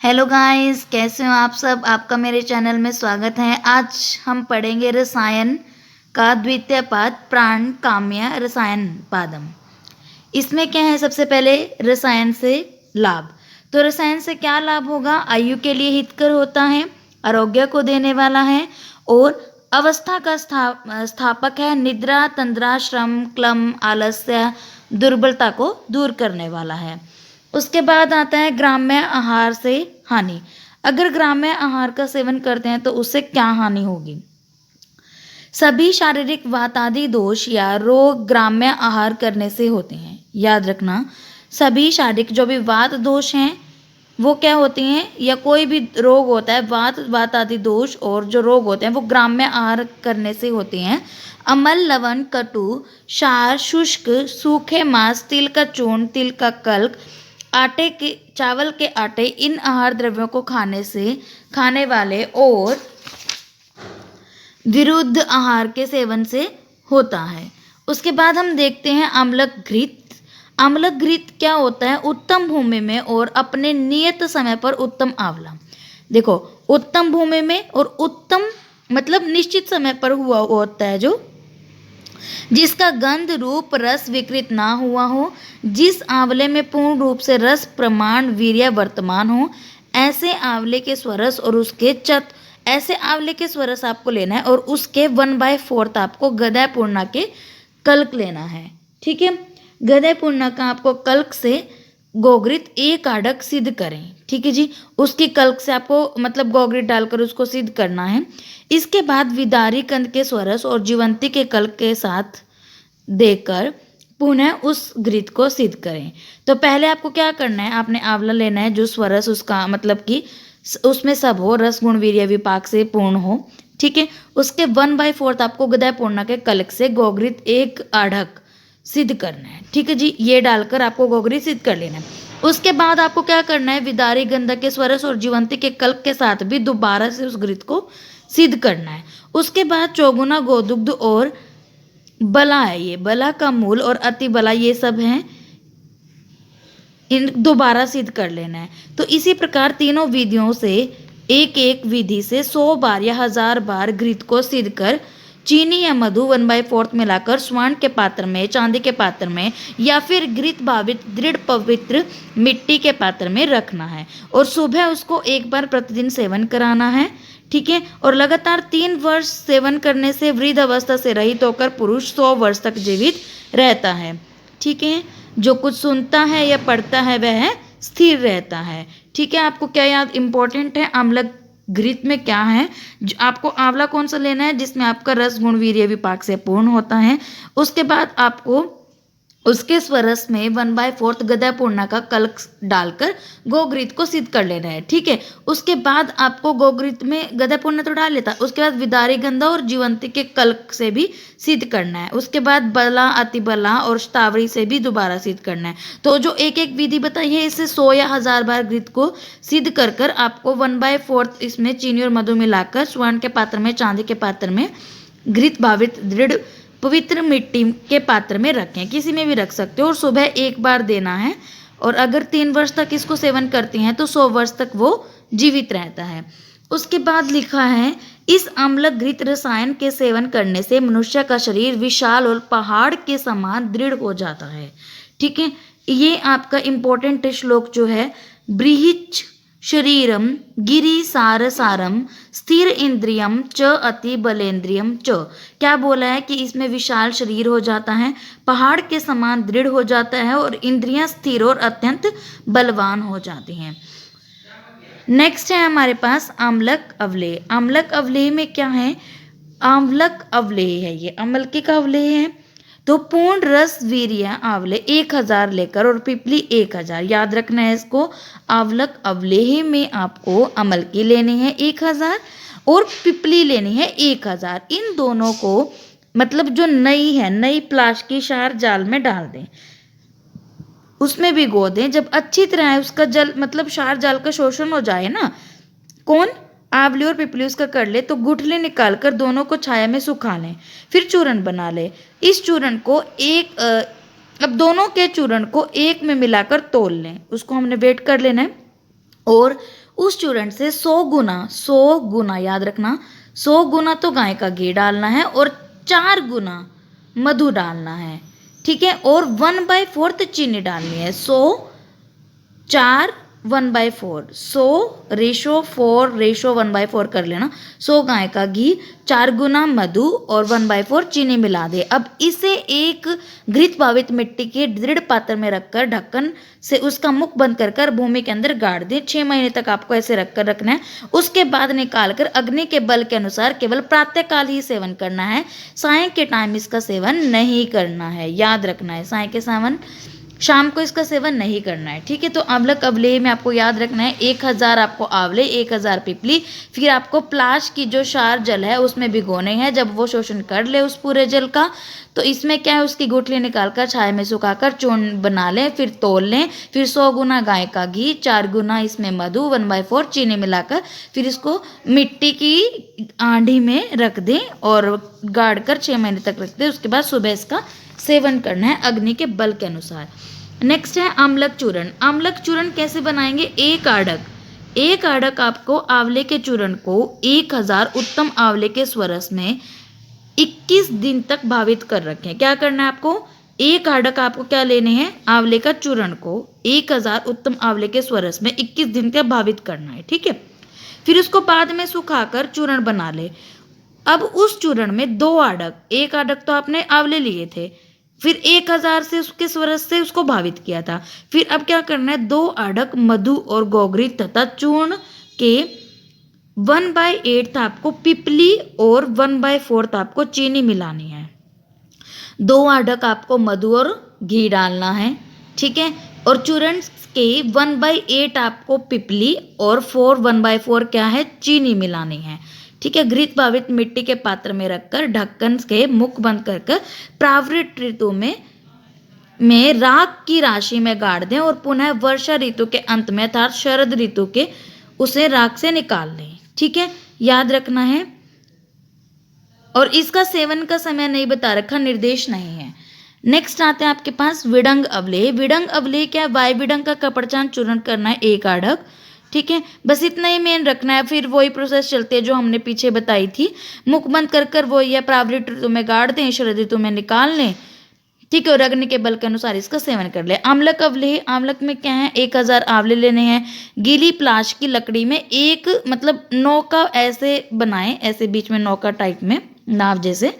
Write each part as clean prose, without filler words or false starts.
Hello guys, कैसे हो आप सब। आपका मेरे चैनल में स्वागत है। आज हम पढ़ेंगे रसायन का द्वितीय पाद प्राण काम्य रसायन पादम। इसमें क्या है, सबसे पहले रसायन से लाभ। तो रसायन से क्या लाभ होगा? आयु के लिए हितकर होता है, आरोग्य को देने वाला है और अवस्था का स्थापक है। निद्रा, तंद्रा, श्रम, क्लम, आलस्य, दुर्बलता को दूर करने वाला है। उसके बाद आता है ग्राम्य आहार से हानि। अगर ग्राम्य आहार का सेवन करते हैं तो उससे क्या हानि होगी? सभी शारीरिक वातादि दोष या रोग ग्राम्य आहार करने से होते हैं। याद रखना, सभी शारीरिक जो भी वात दोष हैं वो क्या होते हैं, या कोई भी रोग होता है, वात आदि दोष और जो रोग होते हैं वो ग्राम्य आहार करने से होते हैं। अम्ल, लवण, कटु, क्षार, शुष्क, सूखे मांस, तिल का चूर्ण, तिल का कल्क, आटे के, चावल के आटे, इन आहार द्रव्यों को खाने से खाने वाले और विरुद्ध आहार के सेवन से होता है। उसके बाद हम देखते हैं आम्लक घृत। आम्लक घृत क्या होता है? उत्तम भूमि में और अपने नियत समय पर उत्तम आंवला। देखो, उत्तम भूमि में और उत्तम मतलब निश्चित समय पर हुआ होता है, जो जिसका गंध, रूप, रस विकृत ना हुआ हो, जिस आंवले में पूर्ण रूप से रस, प्रमाण, वीर्य वर्तमान हो, ऐसे आंवले के स्वरस और उसके ऐसे आंवले के स्वरस आपको लेना है और उसके 1/4 आपको गदय पूर्णा के कल्क लेना है। ठीक है, गदय पूर्णा का आपको कल्क से गोघृत एक आढ़क सिद्ध करें। ठीक है जी, उसकी कल्क से आपको मतलब गोघृत डालकर उसको सिद्ध करना है। इसके बाद विदारी कंद के स्वरस और जीवंती के कल्क के साथ देकर पुनः उस घृत को सिद्ध करें। तो पहले आपको क्या करना है, आपने आंवला लेना है जो स्वरस उसका मतलब कि उसमें सब हो, रस, गुण, वीर्य, विपाक से पूर्ण हो। ठीक है, उसके 1/4 आपको गदय पूर्णा के कल्क से गोघृत एक आढ़क सिद्ध करना है। ठीक है जी, ये डालकर आपको गोघृत सिद्ध कर लेना है। उसके बाद आपको क्या करना है, विदारी गंधक के स्वरस और जीवंती के कल्क के साथ भी दोबारा से उस घृत को सिद्ध करना है। उसके बाद चौगुना गोदुग्ध और बला है, ये बला का मूल और अति बला, ये सब हैं, इन दोबारा सिद्ध कर लेना है। तो इसी प्रकार तीनों विधियों से एक एक विधि से 100 बार या 1000 बार घृत को सिद्ध कर चीनी या मधु 1/4 मिलाकर स्वर्ण के पात्र में, चांदी के पात्र में या फिर घृत भावित दृढ़ पवित्र मिट्टी के पात्र में रखना है और सुबह उसको एक बार प्रतिदिन सेवन कराना है। ठीक है, और लगातार 3 वर्ष सेवन करने से वृद्ध अवस्था से रहित होकर पुरुष 100 वर्ष तक जीवित रहता है। ठीक है, जो कुछ सुनता है या पढ़ता है वह स्थिर रहता है। ठीक है, आपको क्या याद इंपॉर्टेंट है, आम्लक घृत में क्या है, आपको आंवला कौन सा लेना है जिसमें आपका रस, गुण, वीर्य, विपाक से पूर्ण होता है। उसके बाद आपको उसके स्वरस में 1/4 गदय पूर्णा का कल्क डालकर गोघृत को सिद्ध कर लेना है। ठीक है, उसके बाद आपको गोघृत में गदय पूर्णा तो डाल लेता, उसके बाद विदारी गंधा और जीवंती के कल्क से भी सिद्ध करना है। उसके बाद बला, अतिबला और शतावरी से भी दोबारा सिद्ध करना है। तो जो एक एक विधि बताई है, इससे 100 या 1000 बार घृत को सिद्ध कर कर आपको 1/4 इसमें चीनी और मधु मिलाकर स्वर्ण के पात्र में, चांदी के पात्र में, घृत भावित दृढ़ पवित्र मिट्टी के पात्र में रखें, किसी में भी रख सकते हो, और सुबह एक बार देना है। और अगर 3 वर्ष तक इसको सेवन करती हैं तो 100 वर्ष तक वो जीवित रहता है। उसके बाद लिखा है, इस आम्लक घृत रसायन के सेवन करने से मनुष्य का शरीर विशाल और पहाड़ के समान दृढ़ हो जाता है। ठीक है, ये आपका इंपॉर्टेंट श्लोक जो है, बृहिच शरीरम गिरि सार सारम स्थिर इंद्रियम च अति बलेंद्रियम च। क्या बोला है कि इसमें विशाल शरीर हो जाता है, पहाड़ के समान दृढ़ हो जाता है और इंद्रियां स्थिर और अत्यंत बलवान हो जाती हैं। नेक्स्ट है हमारे पास आम्लक अवलेह। आम्लक अवलेह में क्या है, आम्लक अवलेह है, ये अम्लकी का अवलेह है। तो पूर्ण रस वीर्य आंवले 1000 लेकर और पिपली 1000, याद रखना है इसको। आंवलक अवलेह में आपको अमलकी लेनी है 1000 और पिपली लेनी है 1000। इन दोनों को मतलब जो नई है, नई प्लाश की क्षार जाल में डाल दें, उसमें भिगो दें। जब अच्छी तरह उसका जल मतलब क्षार जाल का शोषण हो जाए ना, कौन, आंवले और पिपली उसका कर ले, तो गुठली निकालकर दोनों को छाया में सुखा लें, फिर चूर्ण बना ले। इस चूर्ण को अब दोनों के चूर्ण को एक में मिलाकर तोल लें, उसको हमने वेट कर लेना है। और उस चूर्ण से 100 गुना याद रखना, 100 गुना तो गाय का घी डालना है और 4 गुना मधु डालना है, ठीक है। और 1/4 चीनी डालनी है। 100 4 1/4, 100:4:1/4 कर लेना। 100 गाय का घी, 4 गुना मधु और 1/4 चीनी मिला दे। अब इसे एक घृत भावित मिट्टी के दृढ़ पात्र में रखकर ढक्कन से उसका मुख बंद कर भूमि के अंदर गाड़ दें। 6 महीने तक आपको ऐसे रखकर रखना है। उसके बाद निकालकर अग्नि के बल के अनुसार केवल प्रातःकाल ही सेवन करना है। साय के टाइम इसका सेवन नहीं करना है, याद रखना है। साय के शाम को इसका सेवन नहीं करना है, ठीक है। तो आंवलक अवलेह में आपको याद रखना है 1000 आपको आंवले, 1000 पिपली, फिर आपको प्लाश की जो क्षार जल है उसमें भिगोने हैं। जब वो शोषण कर ले उस पूरे जल का, तो इसमें क्या है, उसकी गुठली निकालकर छाया में सुखाकर चूर्ण बना लें, फिर तौल लें। फिर 100 गुना गाय का घी, 4 गुना इसमें मधु, 1/4 चीनी मिलाकर फिर इसको मिट्टी की आंधी में रख दें और गाड़ कर 6 महीने तक रख दें। उसके बाद सुबह इसका सेवन करना है अग्नि के बल के अनुसार। नेक्स्ट है आंवलक चूर्ण। आंवलक चूर्ण कैसे बनाएंगे? एक आड़क आपको आंवले के चूर्ण को 1000 उत्तम आंवले के स्वरस में 21 दिन तक भावित कर रखें। क्या करना है आपको? एक आड़क आपको क्या लेने हैं? आंवले का चूर्ण को 1000 उत्तम आंवले के स्वरस में 21 दिन तक भावित करना है, ठीक है। फिर उसको बाद में सुखाकर चूर्ण बना ले। अब उस चूर्ण में 2 आड़क, एक आड़क तो आपने आंवले लिए थे, फिर 1000 से उसके स्वरस से उसको भावित किया था। फिर अब क्या करना है? 2 आड़क मधु और गोघृत तथा चूर्ण के 1/8 आपको पिपली और 1/4 आपको चीनी मिलानी है। 2 आड़क आपको मधु और घी डालना है, ठीक है। और चूर्ण के 1/8 आपको पिपली और 1/4 क्या है? चीनी मिलानी है, ठीक है। घृत भावित मिट्टी के पात्र में रखकर ढक्कन के मुख बंद कर प्रावृत ऋतु में राख की राशि में गाड़ दें और पुनः वर्षा ऋतु के अंत में अर्थात शरद ऋतु के उसे राख से निकाल लें, ठीक है, याद रखना है। और इसका सेवन का समय नहीं बता रखा, निर्देश नहीं है। नेक्स्ट आते हैं आपके पास विडंग अवलेह। विडंग अवलेह क्या है? वाय विडंग का कपड़चान चूर्ण करना है 1 आड़क, ठीक है। बस इतना ही मेन रखना है। फिर वही प्रोसेस चलती है जो हमने पीछे बताई थी। मुख बंद कर वो या प्रावृत ऋतु में गाड़ दें, शरद ऋतु में निकाल लें, ठीक है। और अग्नि के बल के अनुसार इसका सेवन कर ले। आंवलक अवलेह, आंवलक में क्या है? 1000 आंवले लेने हैं। गीली प्लाश की लकड़ी में एक मतलब नौका ऐसे बनाएं, ऐसे बीच में नौका टाइप में, नाव जैसे,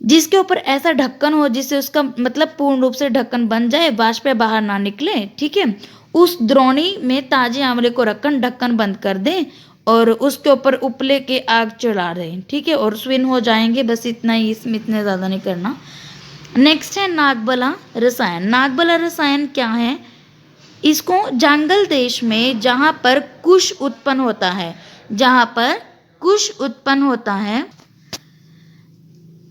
जिसके ऊपर ऐसा ढक्कन हो जिससे उसका मतलब पूर्ण रूप से ढक्कन बन जाए, वाष्प बाहर ना निकले, ठीक है। उस द्रोणी में ताजे आंवले को रखकर ढक्कन बंद कर दें और उसके ऊपर उपले के आग चढ़ा दें, ठीक है। और स्विन हो जाएंगे। बस इतना ही, इसमें इतने ज़्यादा नहीं करना। नेक्स्ट है नागबला रसायन। नागबला रसायन क्या है? इसको जंगल देश में जहाँ पर कुश उत्पन्न होता है, जहाँ पर कुश उत्पन्न होता है,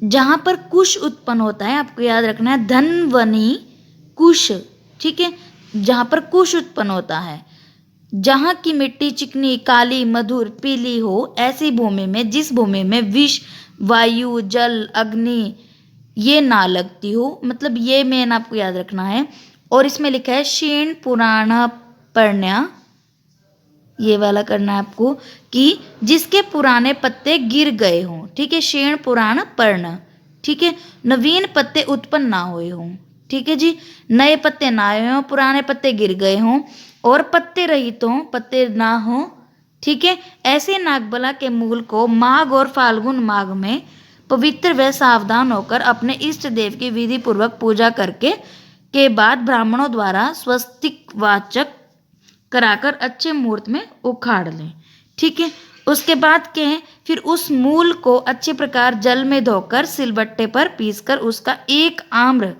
जहाँ पर कुश उत्पन्न होता है, आपको याद रखना है धनवनी कुश, ठीक है। जहाँ पर कुश उत्पन्न होता है, जहाँ की मिट्टी चिकनी, काली, मधुर, पीली हो, ऐसी भूमि में, जिस भूमि में विष, वायु, जल, अग्नि ये ना लगती हो, मतलब ये मेन आपको याद रखना है। और इसमें लिखा है क्षीण पुराण पर्ण्य, ये वाला करना है आपको, कि जिसके पुराने पत्ते गिर गए हों, ठीक है। क्षीण पुराण पर्ण, ठीक है। नवीन पत्ते उत्पन्न ना हुए हों, ठीक है जी। नए पत्ते ना आए हों, पुराने पत्ते गिर गए हों और पत्ते रहित हों, पत्ते ना हों, ठीक है। ऐसे नागबला के मूल को माघ और फाल्गुन माघ में पवित्र व सावधान होकर अपने इष्ट देव की विधि पूर्वक पूजा करके के बाद ब्राह्मणों द्वारा स्वस्तिक वाचक कराकर अच्छे मुहूर्त में उखाड़ लें, ठीक है। उसके बाद क्या है? फिर उस मूल को अच्छे प्रकार जल में धोकर सिलबट्टे पर पीसकर उसका 1 आम्र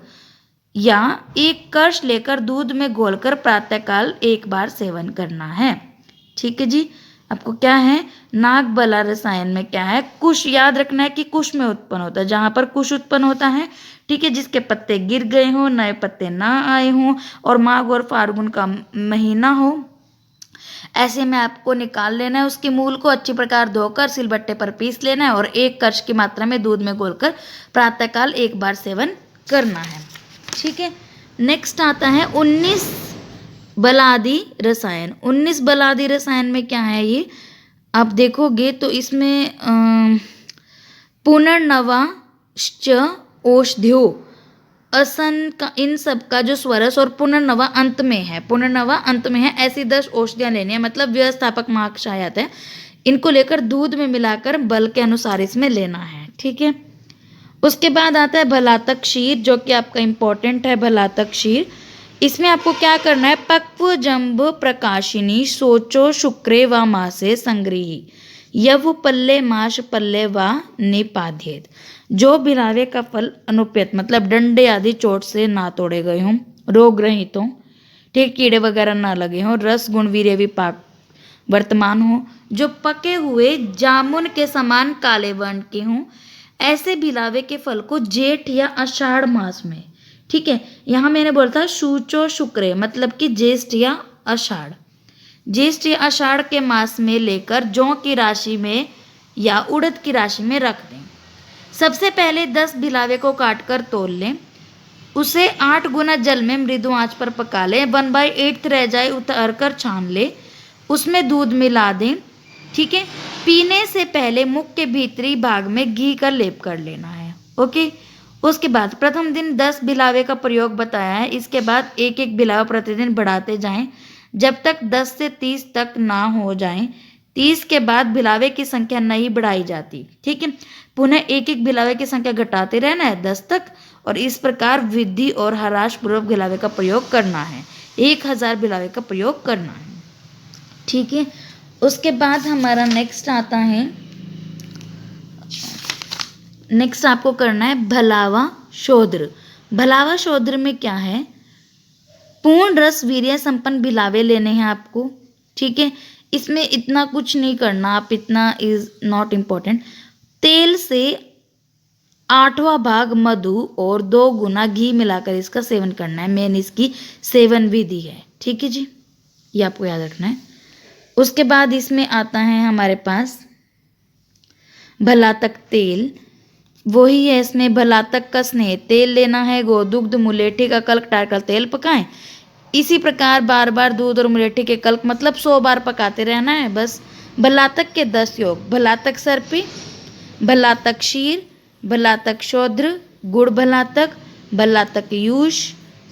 या 1 कश लेकर दूध में घोलकर प्रातःकाल 1 बार सेवन करना है, ठीक है जी। आपको क्या है? नागबला रसायन में क्या है? कुश, याद रखना है कि कुश में उत्पन्न होता है, जहाँ पर कुश उत्पन्न होता है, ठीक है, जिसके पत्ते गिर गए हों, नए पत्ते ना आए हों और माघ और फाल्गुन का महीना हो, ऐसे में आपको निकाल लेना है। उसके मूल को अच्छी प्रकार धोकर सिलबट्टे पर पीस लेना है और 1 कश की मात्रा में दूध में घोलकर प्रातःकाल 1 बार सेवन करना है, ठीक है। नेक्स्ट आता है 19 बलादी रसायन। 19 बलादी रसायन में क्या है ये आप देखोगे तो इसमें पुनर्नवाश्च औषध्यो असन का इन सब का जो स्वरस और पुनर्नवा अंत में है, पुनर्नवा अंत में है, ऐसी 10 औषधियां लेनी है। मतलब व्यवस्थापक महाकषाय है, इनको लेकर दूध में मिलाकर बल के अनुसार इसमें लेना है। ठीक है। उसके बाद आता है भलातक क्षीर, जो कि आपका इंपॉर्टेंट है। भलातक क्षीर, इसमें आपको क्या करना है, पक्व जंब प्रकाशिनी सोचो शुक्रे व मासे संग्रही यव पल्ले माश पल्ले व निपाध्येत। जो बिलावे का फल अनुपयत मतलब डंडे आदि चोट से ना तोड़े गए हों, रोग रहित हों, ठीक, कीड़े वगैरह ना लगे हों, रस गुण वीर्य विपाक वर्तमान हो, जो पके हुए जामुन के समान काले वर्ण के हों, ऐसे बिलावे के फल को जेठ या आषाढ़ मास में, ठीक है, यहाँ मैंने बोला था शूचो शुक्रे मतलब कि ज्येष्ठ या आषाढ़, ज्येष्ठ या आषाढ़ के मास में लेकर जौ की राशि में या उड़द की राशि में रख दें। सबसे पहले 10 बिलावे को काटकर तोल लें, उसे 8 गुना जल में मृदु आंच पर पका लें, 1/8 रह जाए उतार कर छान ले, उसमें दूध मिला दें। ठीक है। पीने से पहले मुख के भीतरी भाग में घी का लेप कर लेना है। ओके। उसके बाद प्रथम दिन 10 बिलावे का प्रयोग बताया है, इसके बाद एक एक बिलावा प्रतिदिन बढ़ाते जाएं जब तक 10 से 30 तक ना हो जाएं। 30 के बाद बिलावे की संख्या नहीं बढ़ाई जाती। ठीक है। पुनः एक एक बिलावे की संख्या घटाते रहना है 10 तक, और इस प्रकार विधि और हराशपूर्वक बिलावे का प्रयोग करना है। 1000 बिलावे का प्रयोग करना है। ठीक है। उसके बाद हमारा नेक्स्ट आता है, नेक्स्ट आपको करना है भलावा शोध्र। भलावा शोध्र में क्या है, पूर्ण रस वीर्य संपन्न बिलावे लेने हैं आपको। ठीक है। इसमें इतना कुछ नहीं करना आप, इतना इज नॉट इम्पोर्टेंट। तेल से 8वां भाग मधु और 2 गुना घी मिलाकर इसका सेवन करना है। मेन इसकी सेवन विधि है। ठीक है जी, ये आपको याद रखना है। उसके बाद इसमें आता है हमारे पास भलातक तेल, वही है इसमें भलातक का स्नेह तेल लेना है। गोदुग्ध मुलेठी का कल्क डालकर तेल पकाएं। इसी प्रकार बार बार दूध और मुलेठी के कल्क मतलब 100 बार पकाते रहना है बस। भलातक के 10 योग, भलातक सर्पी, भलातक क्षीर, भलातक शोध्र, गुड़ भलातक, भलातक यूष,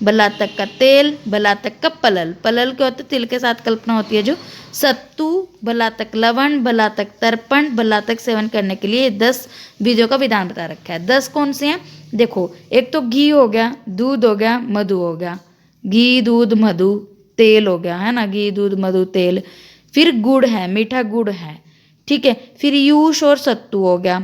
भलातक का तेल, भलातक का पलल, पलल क्या होता है, तिल के साथ कल्पना होती है जो, सत्तू, भलातक लवण, भलातक तर्पण, भलातक सेवन करने के लिए 10 विधियों का विधान बता रखा है। 10 कौन से हैं देखो, एक तो घी हो गया, दूध हो गया, मधु हो गया, घी दूध मधु तेल हो गया है ना, घी दूध मधु तेल, फिर गुड़ है, मीठा गुड़ है। ठीक है। फिर यूष और सत्तू हो गया।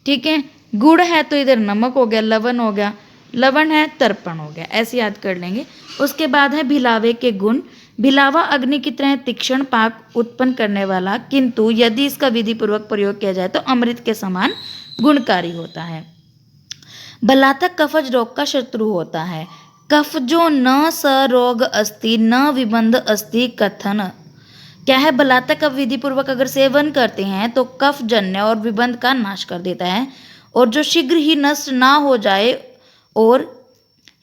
ठीक है। गुड़ है तो इधर नमक हो गया, लवण हो गया, लवण है तर्पण हो गया, ऐसे याद कर लेंगे। उसके बाद है भिलावे के गुण। भिलावा अग्नि की तरह तीक्ष्ण पाक उत्पन्न करने वाला, किंतु यदि इसका विधि पूर्वक प्रयोग किया जाए तो अमृत के समान गुणकारी होता है। भलातक कफज रोग का शत्रु होता है। कफ जो न स रोग अस्ति न विबंध अस्ति कथन, क्या है, भलातक का विधि पूर्वक अगर सेवन करते हैं तो कफ जन्य और विबंध का नाश कर देता है, और जो शीघ्र ही नष्ट ना हो जाए, और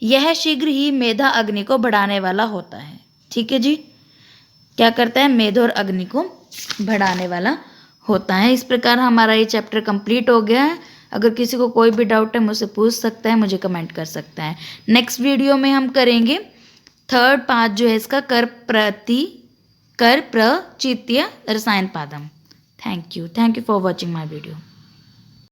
यह शीघ्र ही मेधा अग्नि को बढ़ाने वाला होता है। ठीक है जी, क्या करता है, मेध और अग्नि को बढ़ाने वाला होता है। इस प्रकार हमारा ये चैप्टर कंप्लीट हो गया है। अगर किसी को कोई भी डाउट है मुझसे पूछ सकता है, मुझे कमेंट कर सकता है। नेक्स्ट वीडियो में हम करेंगे 3rd पार्ट जो है इसका, कर प्रचित्य रसायन पादम। Thank you for watching my video.